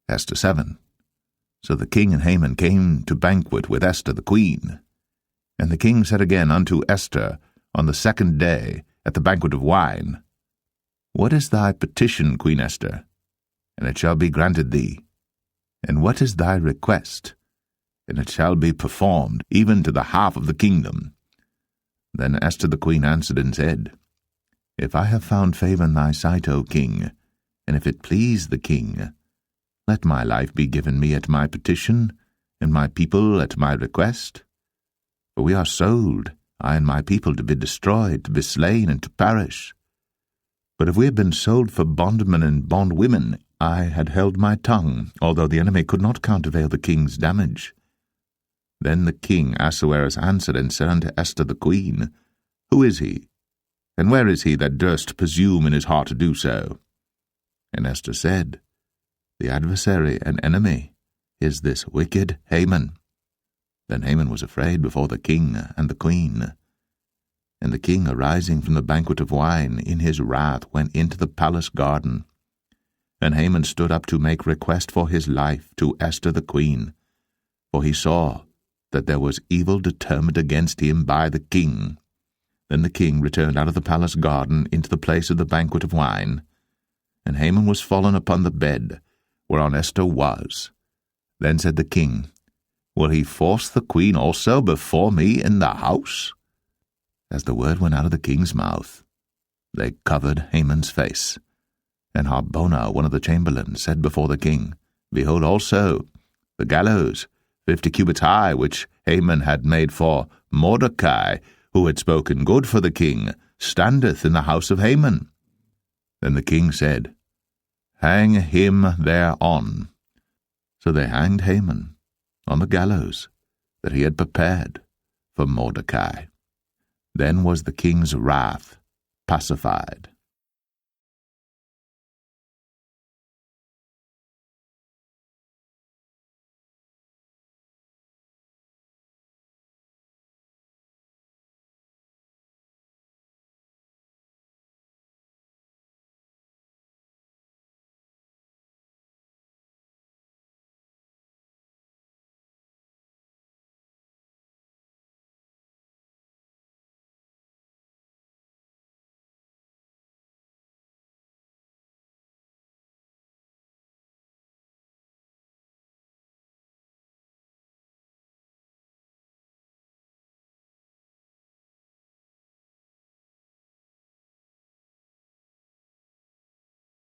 Esther 7. So the king and Haman came to banquet with Esther the queen. And the king said again unto Esther on the 2nd day at the banquet of wine, What is thy petition, Queen Esther? And it shall be granted thee. And what is thy request? And it shall be performed, even to the half of the kingdom. Then Esther the queen answered and said, If I have found favor in thy sight, O king, and if it please the king, let my life be given me at my petition, and my people at my request. For we are sold, I and my people, to be destroyed, to be slain, and to perish. But if we had been sold for bondmen and bondwomen, I had held my tongue, although the enemy could not countervail the king's damage. Then the king Ahasuerus answered and said unto Esther the queen, Who is he? And where is he that durst presume in his heart to do so? And Esther said, The adversary and enemy is this wicked Haman. Then Haman was afraid before the king and the queen. And the king, arising from the banquet of wine, in his wrath went into the palace garden. And Haman stood up to make request for his life to Esther the queen, for he saw that there was evil determined against him by the king. Then the king returned out of the palace garden into the place of the banquet of wine, and Haman was fallen upon the bed whereon Esther was. Then said the king, Will he force the queen also before me in the house? As the word went out of the king's mouth, they covered Haman's face. And Harbona, one of the chamberlains, said before the king, Behold also the gallows, 50 cubits high, which Haman had made for Mordecai, who had spoken good for the king, standeth in the house of Haman. Then the king said, Hang him thereon. So they hanged Haman on the gallows that he had prepared for Mordecai. Then was the king's wrath pacified.